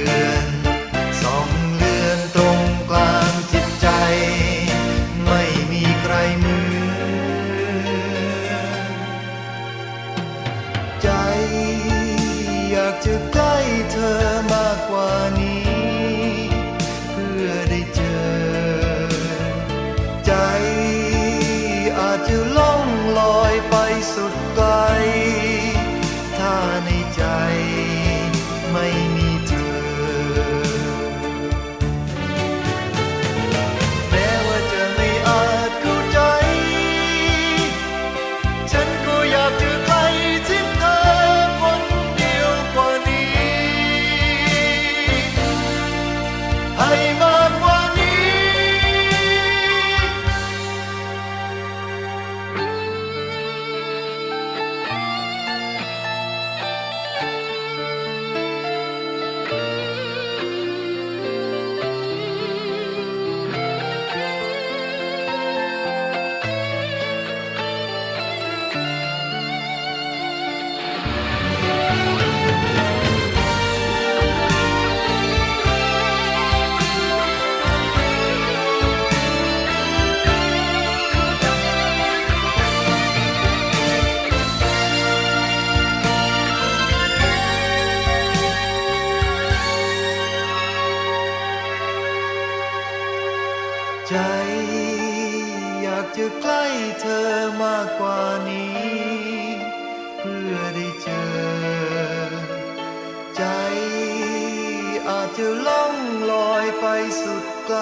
อนส่องเลือนตรงกลางจิตใจไม่มีใครเหมือนใจอยากจะใกล้เธอมากกว่านี้เพื่อได้เจอใจอาจจะล่องลอยไปสุดไกลถ้าในใจไม่มีเธอแม้ว่าจะไม่อาจเข้าใจฉันก็อยากจะใกล้ชิดเธอคนเดียวกว่านี้ให้มากกว่านี้ใจอยากจะใกล้เธอมากกว่านี้เพื่อได้เจอใจอาจจะล่องลอยไปสุดไกล